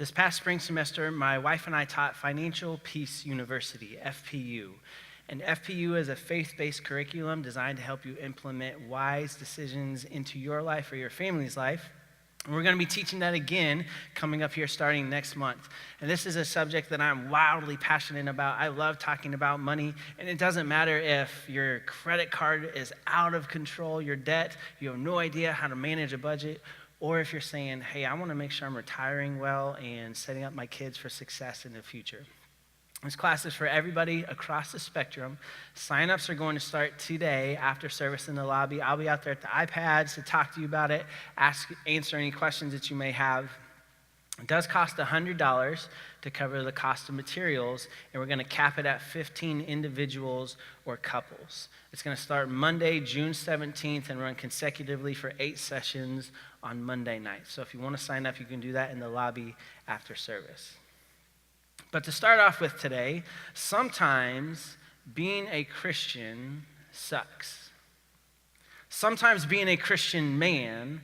This past spring semester, my wife and I taught Financial Peace University, FPU. And FPU is a faith-based curriculum designed to help you implement wise decisions into your life or your family's life. And we're going to be teaching that again coming up here starting next month. And this is a subject that I'm wildly passionate about. I love talking about money. And it doesn't matter if your credit card is out of control, your debt, you have no idea how to manage a budget, or if you're saying, hey, I want to make sure I'm retiring well and setting up my kids for success in the future. This class is for everybody across the spectrum. Sign-ups are going to start today after service in the lobby. I'll be out there at the iPads to talk to you about it, answer any questions that you may have. It does cost $100 to cover the cost of materials, and we're going to cap it at 15 individuals or couples. It's going to start Monday, June 17th, and run consecutively for 8 sessions on Monday night. So if you want to sign up, you can do that in the lobby after service. But to start off with today, sometimes being a Christian sucks. Sometimes being a Christian man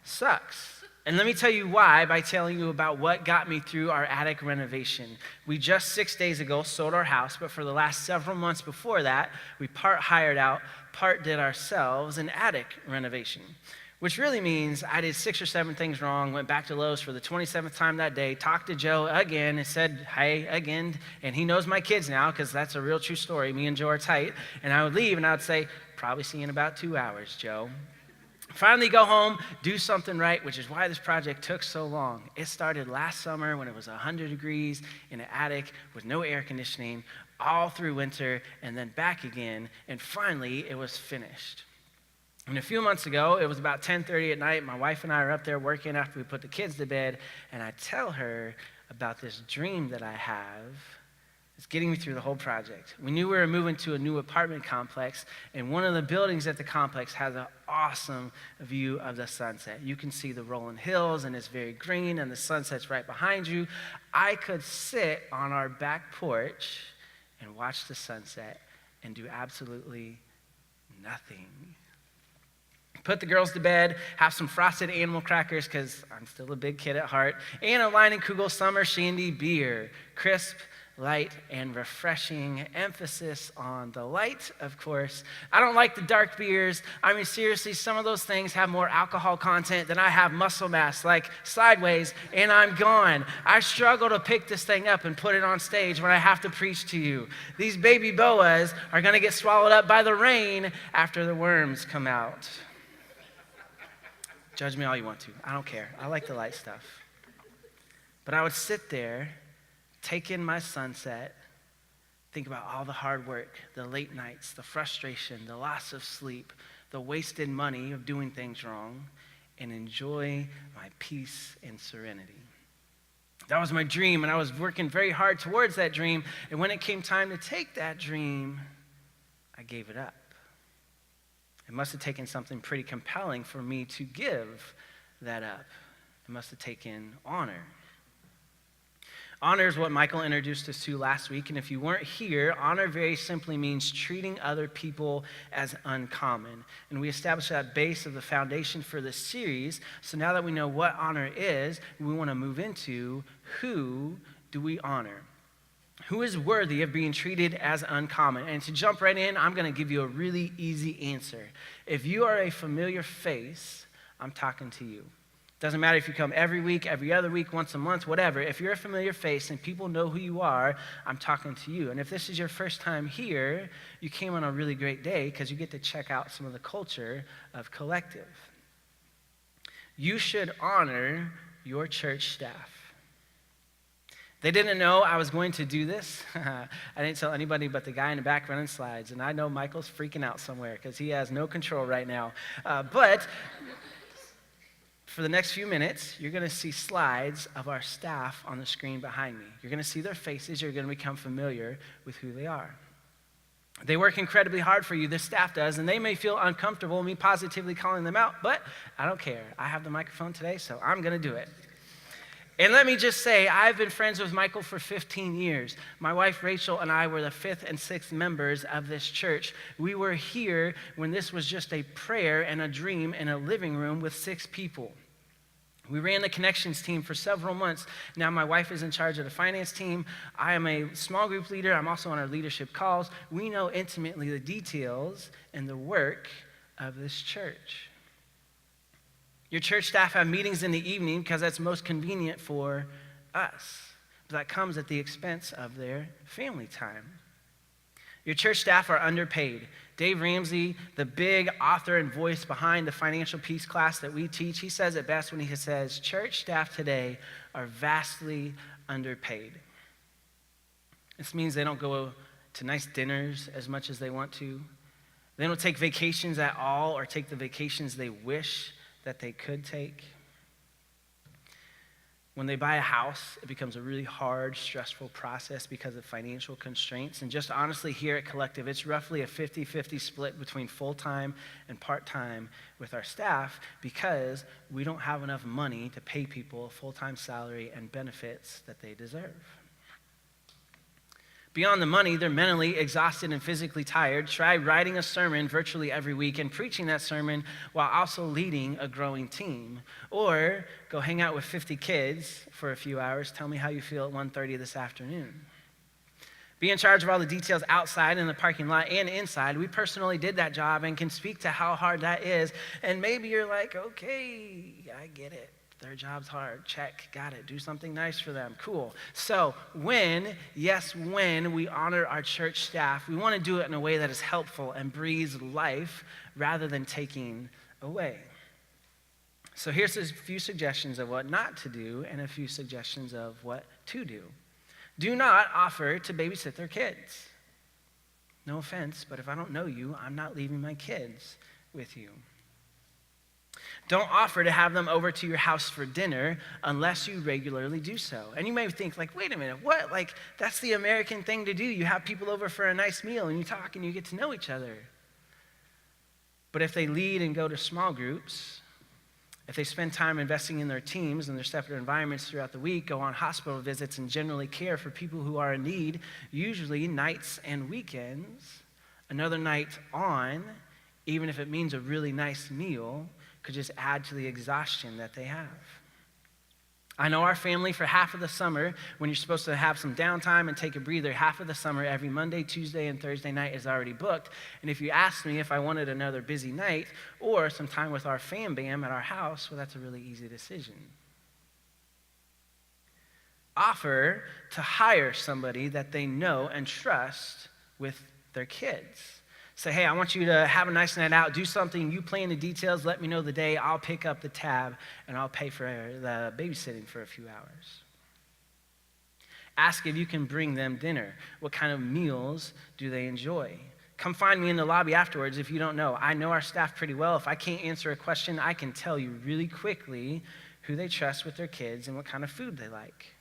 sucks. And let me tell you why by telling you about what got me through our attic renovation. We just 6 days ago sold our house, but for the last several months before that, we part hired out, part did ourselves an attic renovation. Which really means I did 6 or 7 things wrong, went back to Lowe's for the 27th time that day, talked to Joe again and said, hey, again, and he knows my kids now because that's a real true story. Me and Joe are tight. And I would leave and I would say, probably see you in about 2 hours, Joe. Finally go home, do something right, which is why this project took so long. It started last summer when it was 100 degrees in an attic with no air conditioning, all through winter, and then back again, and finally it was finished. And a few months ago, it was about 10:30 at night, my wife and I are up there working after we put the kids to bed, and I tell her about this dream that I have. It's getting me through the whole project. We knew we were moving to a new apartment complex, and one of the buildings at the complex has an awesome view of the sunset. You can see the rolling hills, and it's very green, and the sunset's right behind you. I could sit on our back porch and watch the sunset and do absolutely nothing. Put the girls to bed, have some frosted animal crackers, because I'm still a big kid at heart, and a Leinenkugel Summer Shandy beer. Crisp, light, and refreshing. Emphasis on the light, of course. I don't like the dark beers. I mean, seriously, some of those things have more alcohol content than I have muscle mass, like Sideways, and I'm gone. I struggle to pick this thing up and put it on stage when I have to preach to you. These baby boas are going to get swallowed up by the rain after the worms come out. Judge me all you want to. I don't care. I like the light stuff. But I would sit there, take in my sunset, think about all the hard work, the late nights, the frustration, the loss of sleep, the wasted money of doing things wrong, and enjoy my peace and serenity. That was my dream, and I was working very hard towards that dream. And when it came time to take that dream, I gave it up. It must have taken something pretty compelling for me to give that up. It must have taken honor. Honor is what Michael introduced us to last week, and if you weren't here, honor very simply means treating other people as uncommon. And we established that base of the foundation for this series, so now that we know what honor is, we want to move into who do we honor? Who is worthy of being treated as uncommon? And to jump right in, I'm going to give you a really easy answer. If you are a familiar face, I'm talking to you. Doesn't matter if you come every week, every other week, once a month, whatever. If you're a familiar face and people know who you are, I'm talking to you. And if this is your first time here, you came on a really great day because you get to check out some of the culture of Collective. You should honor your church staff. They didn't know I was going to do this. I didn't tell anybody but the guy in the back running slides. And I know Michael's freaking out somewhere because he has no control right now. But for the next few minutes, you're going to see slides of our staff on the screen behind me. You're going to see their faces. You're going to become familiar with who they are. They work incredibly hard for you, this staff does, and they may feel uncomfortable me positively calling them out, but I don't care. I have the microphone today, so I'm going to do it. And let me just say, I've been friends with Michael for 15 years. My wife, Rachel, and I were the 5th and 6th members of this church. We were here when this was just a prayer and a dream in a living room with 6 people. We ran the connections team for several months. Now my wife is in charge of the finance team. I am a small group leader. I'm also on our leadership calls. We know intimately the details and the work of this church. Your church staff have meetings in the evening because that's most convenient for us. But that comes at the expense of their family time. Your church staff are underpaid. Dave Ramsey, the big author and voice behind the financial peace class that we teach, he says it best when he says, church staff today are vastly underpaid. This means they don't go to nice dinners as much as they want to. They don't take vacations at all or take the vacations they wish that they could take. When they buy a house, it becomes a really hard, stressful process because of financial constraints. And just honestly, here at Collective, it's roughly a 50-50 split between full-time and part-time with our staff because we don't have enough money to pay people a full-time salary and benefits that they deserve. Beyond the money, they're mentally exhausted and physically tired. Try writing a sermon virtually every week and preaching that sermon while also leading a growing team. Or go hang out with 50 kids for a few hours. Tell me how you feel at 1:30 this afternoon. Be in charge of all the details outside in the parking lot and inside. We personally did that job and can speak to how hard that is. And maybe you're like, okay, I get it. Their job's hard. Check. Got it. Do something nice for them. Cool. So when we honor our church staff, we want to do it in a way that is helpful and breathes life rather than taking away. So here's a few suggestions of what not to do and a few suggestions of what to do. Do not offer to babysit their kids. No offense, but if I don't know you, I'm not leaving my kids with you. Don't offer to have them over to your house for dinner unless you regularly do so. And you may think like, wait a minute, what? Like, that's the American thing to do. You have people over for a nice meal and you talk and you get to know each other. But if they lead and go to small groups, if they spend time investing in their teams and their separate environments throughout the week, go on hospital visits and generally care for people who are in need, usually nights and weekends, another night on, even if it means a really nice meal, could just add to the exhaustion that they have. I know our family for half of the summer, when you're supposed to have some downtime and take a breather, half of the summer, every Monday, Tuesday, and Thursday night is already booked. And if you asked me if I wanted another busy night or some time with our fam bam at our house, well, that's a really easy decision. Offer to hire somebody that they know and trust with their kids. Say, hey, I want you to have a nice night out, do something, you plan the details, let me know the day, I'll pick up the tab, and I'll pay for the babysitting for a few hours. Ask if you can bring them dinner. What kind of meals do they enjoy? Come find me in the lobby afterwards if you don't know. I know our staff pretty well. If I can't answer a question, I can tell you really quickly who they trust with their kids and what kind of food they like.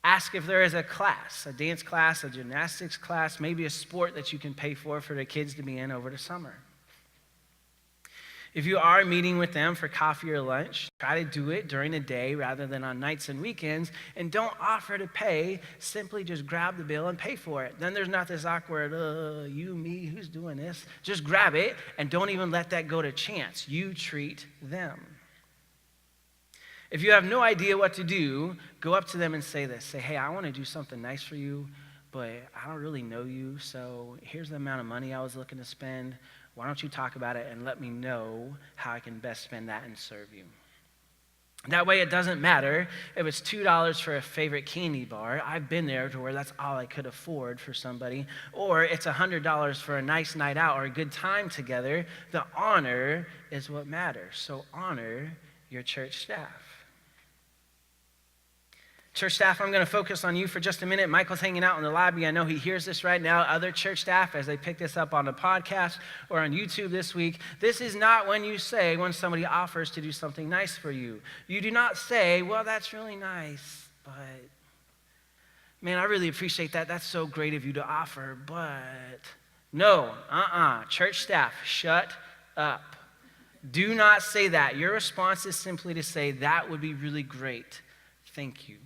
Ask if there is a class, a dance class, a gymnastics class, maybe a sport that you can pay for the kids to be in over the summer. If you are meeting with them for coffee or lunch, try to do it during the day rather than on nights and weekends, and don't offer to pay, simply just grab the bill and pay for it. Then there's not this awkward, you, me, who's doing this? Just grab it and don't even let that go to chance. You treat them. If you have no idea what to do, go up to them and say this. Say, hey, I want to do something nice for you, but I don't really know you, so here's the amount of money I was looking to spend. Why don't you talk about it and let me know how I can best spend that and serve you? That way it doesn't matter if it's $2 for a favorite candy bar. I've been there to where that's all I could afford for somebody. Or it's $100 for a nice night out or a good time together. The honor is what matters. So honor your church staff. Church staff, I'm going to focus on you for just a minute. Michael's hanging out in the lobby. I know he hears this right now. Other church staff, as they pick this up on the podcast or on YouTube this week, this is not when you say, when somebody offers to do something nice for you. You do not say, well, that's really nice, but man, I really appreciate that. That's so great of you to offer, but no, Church staff, shut up. Do not say that. Your response is simply to say, that would be really great. Thank you.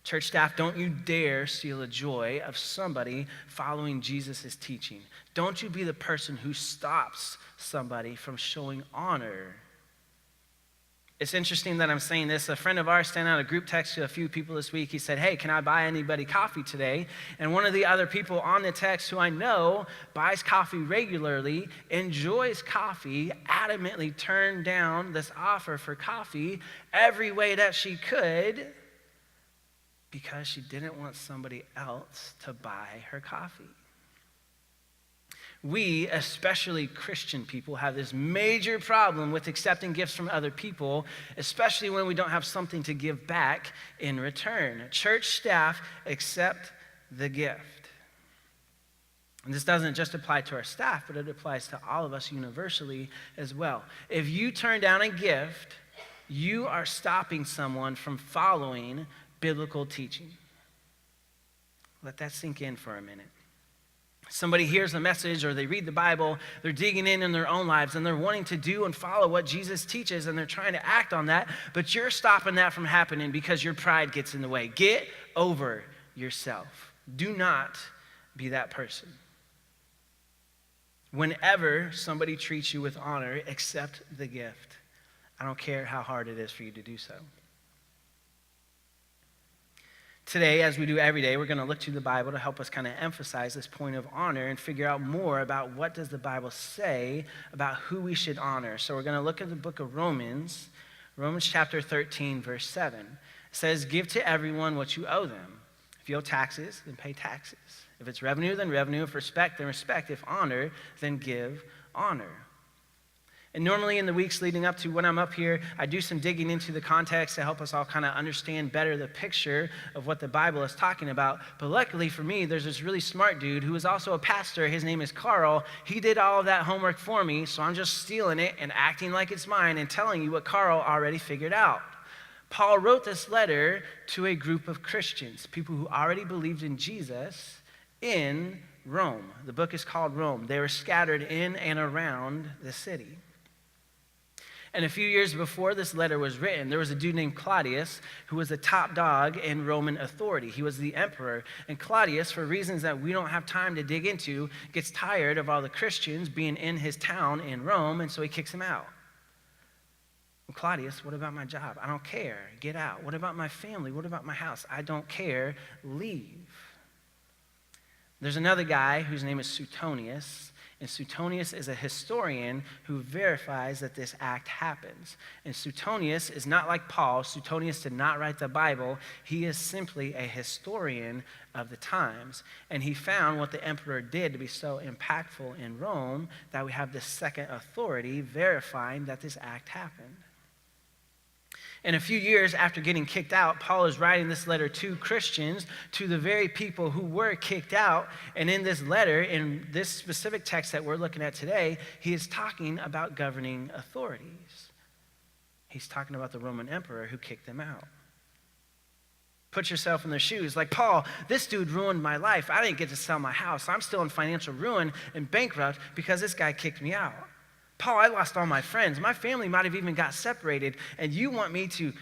Church staff, don't you dare steal the joy of somebody following Jesus' teaching. Don't you be the person who stops somebody from showing honor It's interesting that I'm saying this. A friend of ours sent out a group text to a few people this week. He said, hey, can I buy anybody coffee today? And one of the other people on the text who I know buys coffee regularly, enjoys coffee, adamantly turned down this offer for coffee every way that she could because she didn't want somebody else to buy her coffee. We, especially Christian people, have this major problem with accepting gifts from other people, especially when we don't have something to give back in return. Church staff accept the gift. And this doesn't just apply to our staff, but it applies to all of us universally as well. If you turn down a gift, you are stopping someone from following biblical teaching. Let that sink in for a minute. Somebody hears a message or they read the Bible, they're digging in their own lives and they're wanting to do and follow what Jesus teaches and they're trying to act on that, but you're stopping that from happening because your pride gets in the way. Get over yourself. Do not be that person. Whenever somebody treats you with honor, accept the gift. I don't care how hard it is for you to do so. Today, as we do every day, we're going to look to the Bible to help us kind of emphasize this point of honor and figure out more about what does the Bible say about who we should honor. So we're going to look at the book of Romans, Romans chapter 13, verse 7. It says, give to everyone what you owe them. If you owe taxes, then pay taxes. If it's revenue, then revenue. If respect, then respect. If honor, then give honor. And normally in the weeks leading up to when I'm up here, I do some digging into the context to help us all kind of understand better the picture of what the Bible is talking about. But luckily for me, there's this really smart dude who is also a pastor. His name is Carl. He did all of that homework for me, so I'm just stealing it and acting like it's mine and telling you what Carl already figured out. Paul wrote this letter to a group of Christians, people who already believed in Jesus in Rome. The book is called Rome. They were scattered in and around the city. And a few years before this letter was written, there was a dude named Claudius who was the top dog in Roman authority. He was the emperor. And Claudius, for reasons that we don't have time to dig into, gets tired of all the Christians being in his town in Rome, and so he kicks him out. Well, Claudius, what about my job? I don't care. Get out. What about my family? What about my house? I don't care. Leave. There's another guy whose name is Suetonius. And Suetonius is a historian who verifies that this act happens. And Suetonius is not like Paul. Suetonius did not write the Bible. He is simply a historian of the times. And he found what the emperor did to be so impactful in Rome that we have this second authority verifying that this act happened. And a few years after getting kicked out, Paul is writing this letter to Christians, to the very people who were kicked out. And in this letter, in this specific text that we're looking at today, he is talking about governing authorities. He's talking about the Roman emperor who kicked them out. Put yourself in their shoes. Like, Paul, this dude ruined my life. I didn't get to sell my house. I'm still in financial ruin and bankrupt because this guy kicked me out. Paul, I lost all my friends. My family might have even got separated, and you want me to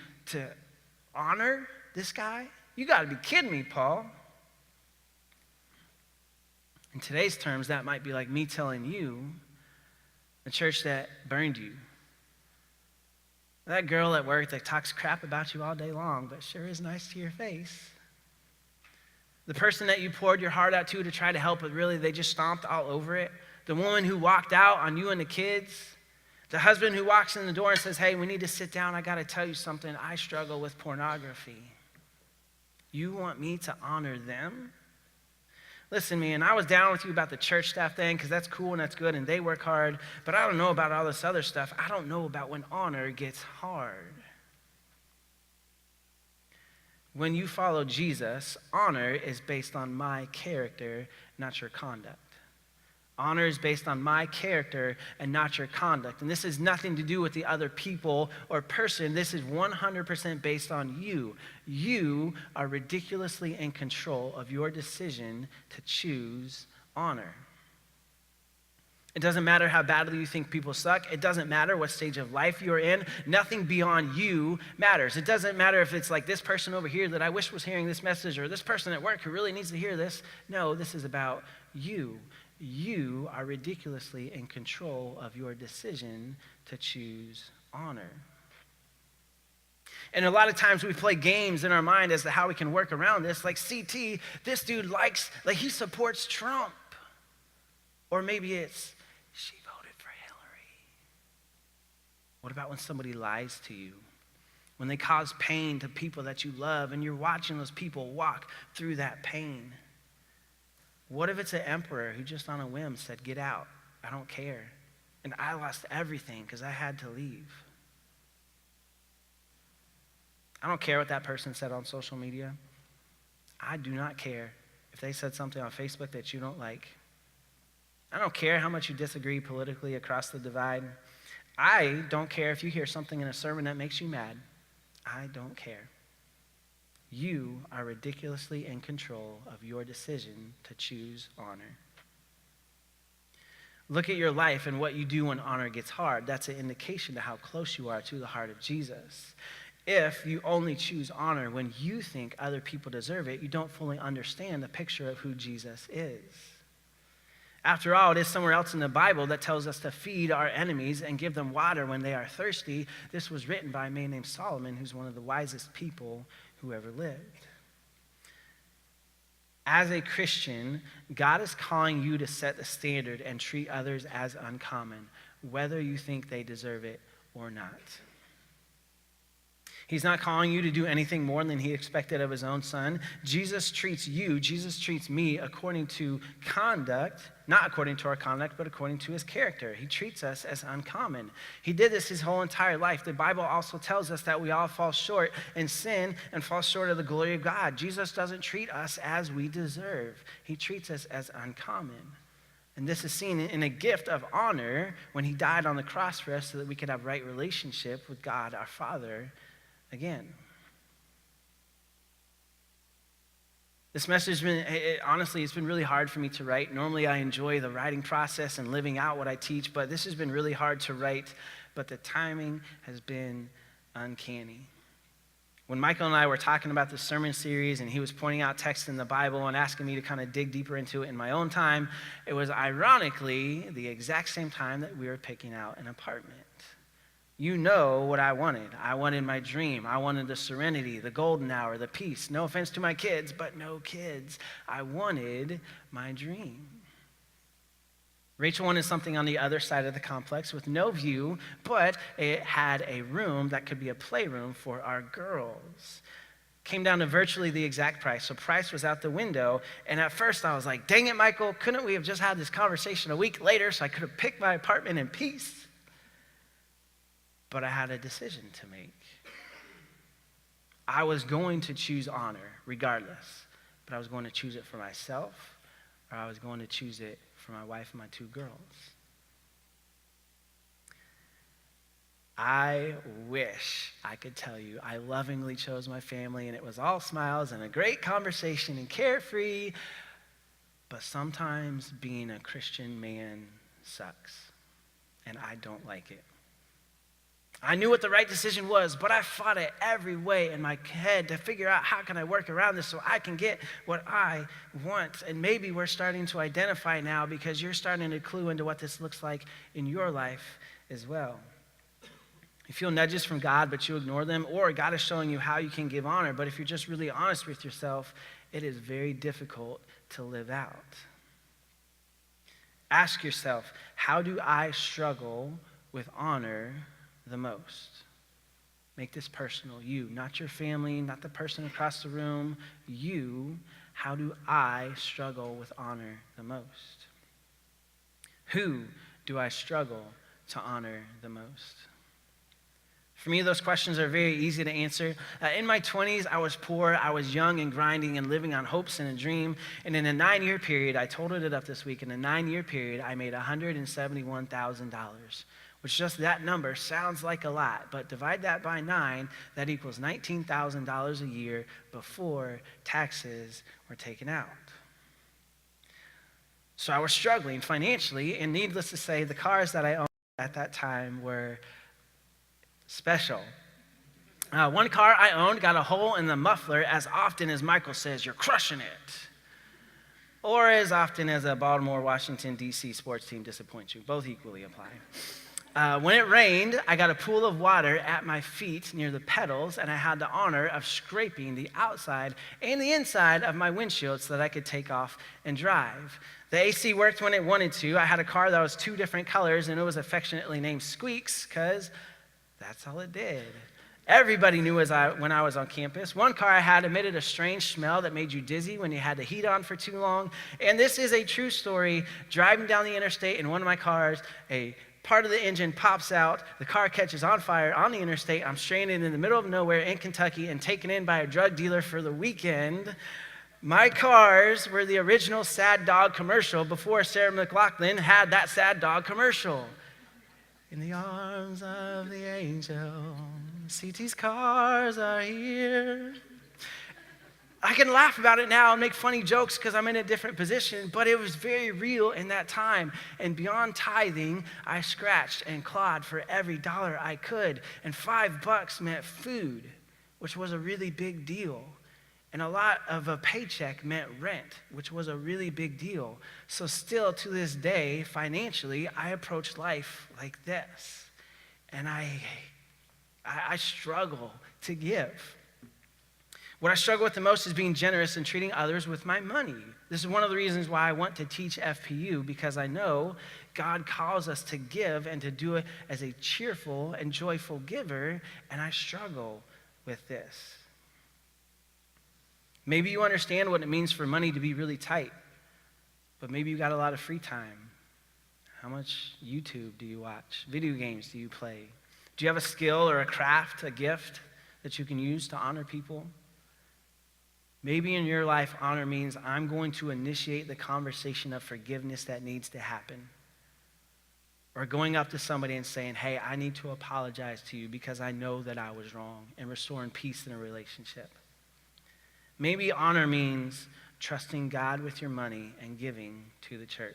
honor this guy? You got to be kidding me, Paul. In today's terms, that might be like me telling you, the church that burned you, that girl at work that talks crap about you all day long, but sure is nice to your face. The person that you poured your heart out to try to help, but really they just stomped all over it. The woman who walked out on you and the kids. The husband who walks in the door and says, hey, we need to sit down. I got to tell you something. I struggle with pornography. You want me to honor them? Listen, man, I was down with you about the church staff thing because that's cool and that's good and they work hard, but I don't know about all this other stuff. I don't know about when honor gets hard. When you follow Jesus, honor is based on my character, not your conduct. Honor is based on my character and not your conduct. And this has nothing to do with the other people or person. This is 100% based on you. You are ridiculously in control of your decision to choose honor. It doesn't matter how badly you think people suck. It doesn't matter what stage of life you're in. Nothing beyond you matters. It doesn't matter if it's like this person over here that I wish was hearing this message or this person at work who really needs to hear this. No, this is about you. You are ridiculously in control of your decision to choose honor. And a lot of times we play games in our mind as to how we can work around this. Like CT, this dude he supports Trump. Or maybe it's, she voted for Hillary. What about when somebody lies to you? When they cause pain to people that you love and you're watching those people walk through that pain? What if it's an emperor who just on a whim said, get out, I don't care. And I lost everything because I had to leave. I don't care what that person said on social media. I do not care if they said something on Facebook that you don't like. I don't care how much you disagree politically across the divide. I don't care if you hear something in a sermon that makes you mad. I don't care. You are ridiculously in control of your decision to choose honor. Look at your life and what you do when honor gets hard. That's an indication to how close you are to the heart of Jesus. If you only choose honor when you think other people deserve it, you don't fully understand the picture of who Jesus is. After all, it is somewhere else in the Bible that tells us to feed our enemies and give them water when they are thirsty. This was written by a man named Solomon, who's one of the wisest people who ever lived. As a Christian, God is calling you to set the standard and treat others as uncommon, whether you think they deserve it or not. He's not calling you to do anything more than he expected of his own son. Jesus treats me according to conduct, not according to our conduct, but according to his character. He treats us as uncommon. He did this his whole entire life. The Bible also tells us that we all fall short in sin and fall short of the glory of God. Jesus doesn't treat us as we deserve. He treats us as uncommon. And this is seen in a gift of honor when he died on the cross for us so that we could have right relationship with God, our Father, again. This message it's been really hard for me to write. Normally I enjoy the writing process and living out what I teach, but this has been really hard to write, but the timing has been uncanny. When Michael and I were talking about the sermon series and he was pointing out texts in the Bible and asking me to kind of dig deeper into it in my own time, it was ironically the exact same time that we were picking out an apartment. You know what I wanted. I wanted my dream. I wanted the serenity, the golden hour, the peace. No offense to my kids, but no kids. I wanted my dream. Rachel wanted something on the other side of the complex with no view, but it had a room that could be a playroom for our girls. Came down to virtually the exact price. So price was out the window. And at first I was like, dang it, Michael, couldn't we have just had this conversation a week later so I could have picked my apartment in peace? But I had a decision to make. I was going to choose honor regardless, but I was going to choose it for myself, or I was going to choose it for my wife and my two girls. I wish I could tell you I lovingly chose my family and it was all smiles and a great conversation and carefree, but sometimes being a Christian man sucks, and I don't like it. I knew what the right decision was, but I fought it every way in my head to figure out how can I work around this so I can get what I want. And maybe we're starting to identify now because you're starting to clue into what this looks like in your life as well. You feel nudges from God, but you ignore them, or God is showing you how you can give honor. But if you're just really honest with yourself, it is very difficult to live out. Ask yourself, how do I struggle with honor the most? Make this personal. You, not your family, not the person across the room. You, how do I struggle with honor the most? Who do I struggle to honor the most? For me, those questions are very easy to answer. In my 20s, I was poor, I was young and grinding and living on hopes and a dream. And in a 9-year period, I totaled it up this week, in a 9-year period, I made $171,000. Which just that number sounds like a lot, but divide that by 9, that equals $19,000 a year before taxes were taken out. So I was struggling financially, and needless to say, the cars that I owned at that time were special. One car I owned got a hole in the muffler as often as Michael says, "You're crushing it." Or as often as a Baltimore, Washington, D.C. sports team disappoints you. Both equally apply. When it rained, I got a pool of water at my feet near the pedals, and I had the honor of scraping the outside and the inside of my windshield so that I could take off and drive. The AC worked when it wanted to. I had a car that was 2 different colors, and it was affectionately named Squeaks because that's all it did. Everybody knew when I was on campus. One car I had emitted a strange smell that made you dizzy when you had the heat on for too long. And this is a true story. Driving down the interstate in one of my cars, a part of the engine pops out, the car catches on fire on the interstate. I'm stranded in the middle of nowhere in Kentucky and taken in by a drug dealer for the weekend. My cars were the original Sad Dog commercial before Sarah McLachlan had that Sad Dog commercial. In the arms of the angel, CT's cars are here. I can laugh about it now and make funny jokes because I'm in a different position, but it was very real in that time. And beyond tithing, I scratched and clawed for every dollar I could. And $5 meant food, which was a really big deal. And a lot of a paycheck meant rent, which was a really big deal. So still to this day, financially, I approach life like this. And I struggle to give. What I struggle with the most is being generous and treating others with my money. This is one of the reasons why I want to teach FPU, because I know God calls us to give and to do it as a cheerful and joyful giver, and I struggle with this. Maybe you understand what it means for money to be really tight, but maybe you got a lot of free time. How much YouTube do you watch? Video games do you play? Do you have a skill or a craft, a gift that you can use to honor people? Maybe in your life, honor means I'm going to initiate the conversation of forgiveness that needs to happen. Or going up to somebody and saying, hey, I need to apologize to you because I know that I was wrong, and restoring peace in a relationship. Maybe honor means trusting God with your money and giving to the church.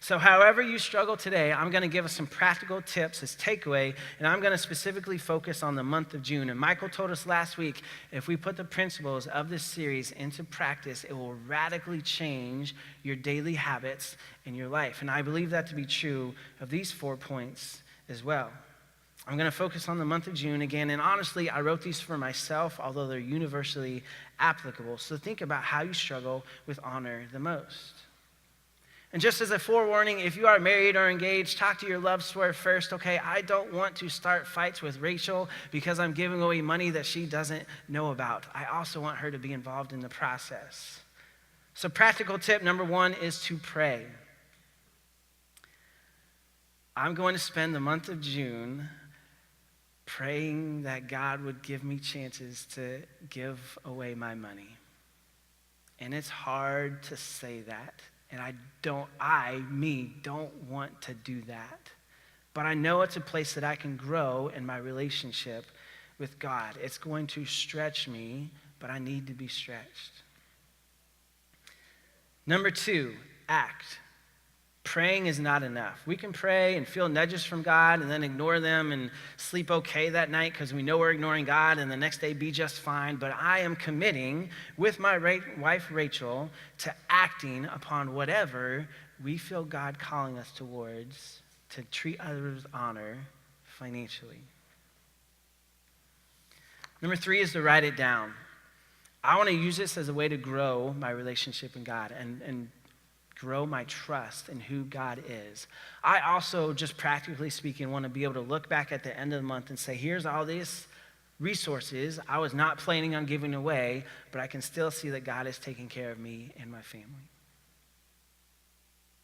So however you struggle today, I'm going to give us some practical tips as takeaway, and I'm going to specifically focus on the month of June. And Michael told us last week, if we put the principles of this series into practice, it will radically change your daily habits in your life. And I believe that to be true of these 4 points as well. I'm going to focus on the month of June again, and honestly, I wrote these for myself, although they're universally applicable. So think about how you struggle with honor the most. And just as a forewarning, if you are married or engaged, talk to your love swear first, okay? I don't want to start fights with Rachel because I'm giving away money that she doesn't know about. I also want her to be involved in the process. So practical tip number 1 is to pray. I'm going to spend the month of June praying that God would give me chances to give away my money. And it's hard to say that. And I don't want to do that. But I know it's a place that I can grow in my relationship with God. It's going to stretch me, but I need to be stretched. Number 2, act. Praying is not enough. We can pray and feel nudges from God and then ignore them and sleep okay that night because we know we're ignoring God, and the next day be just fine. But I am committing with my wife Rachel to acting upon whatever we feel God calling us towards to treat others with honor financially. Number 3 is to write it down. I want to use this as a way to grow my relationship with God and grow my trust in who God is. I also, just practically speaking, want to be able to look back at the end of the month and say, here's all these resources I was not planning on giving away, but I can still see that God is taking care of me and my family.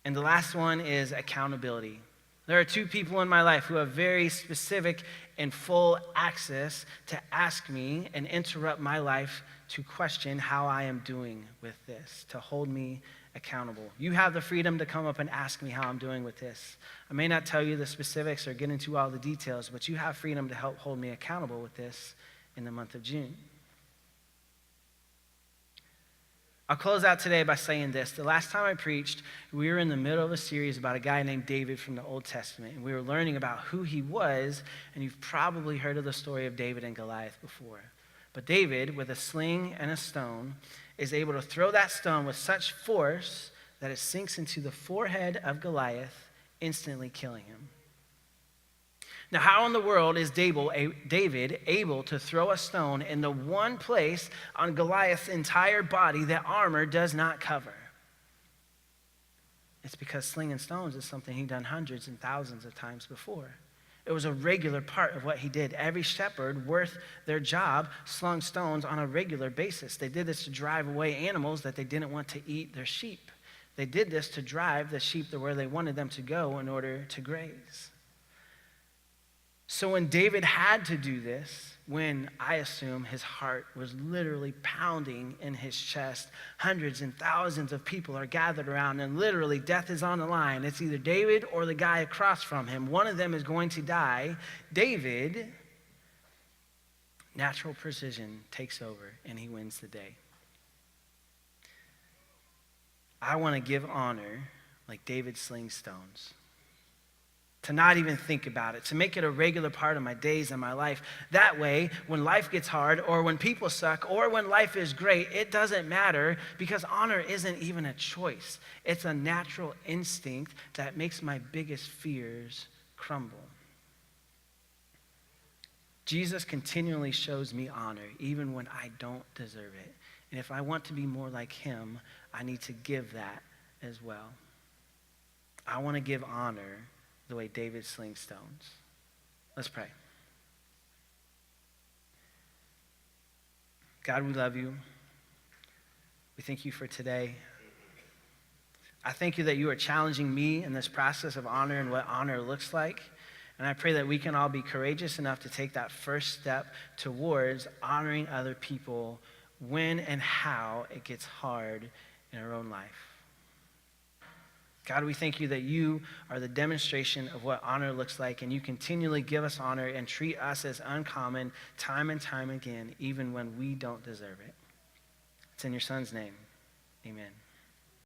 And the last one is accountability. There are 2 people in my life who have very specific and full access to ask me and interrupt my life to question how I am doing with this, to hold me accountable. You have the freedom to come up and ask me how I'm doing with this. I may not tell you the specifics or get into all the details, but you have freedom to help hold me accountable with this in the month of June. I'll close out today by saying this. The last time I preached, we were in the middle of a series about a guy named David from the Old Testament, and we were learning about who he was, and you've probably heard of the story of David and Goliath before. But David, with a sling and a stone, is able to throw that stone with such force that it sinks into the forehead of Goliath instantly killing him. Now, how in the world is David able to throw a stone in the one place on Goliath's entire body that armor does not cover? It's because slinging stones is something he'd done hundreds and thousands of times before. It was a regular part of what he did. Every shepherd worth their job slung stones on a regular basis. They did this to drive away animals that they didn't want to eat their sheep. They did this to drive the sheep to where they wanted them to go in order to graze. So when David had to do this, when I assume his heart was literally pounding in his chest, hundreds and thousands of people are gathered around, and literally death is on the line. It's either David or the guy across from him. One of them is going to die. David, natural precision takes over, and he wins the day. I want to give honor like David slings stones. To not even think about it, to make it a regular part of my days and my life. That way, when life gets hard, or when people suck, or when life is great, it doesn't matter, because honor isn't even a choice. It's a natural instinct that makes my biggest fears crumble. Jesus continually shows me honor, even when I don't deserve it. And if I want to be more like him, I need to give that as well. I want to give honor the way David slings stones. Let's pray. God, we love you. We thank you for today. I thank you that you are challenging me in this process of honor and what honor looks like. And I pray that we can all be courageous enough to take that first step towards honoring other people when and how it gets hard in our own life. God, we thank you that you are the demonstration of what honor looks like, and you continually give us honor and treat us as uncommon time and time again, even when we don't deserve it. It's in your Son's name. Amen.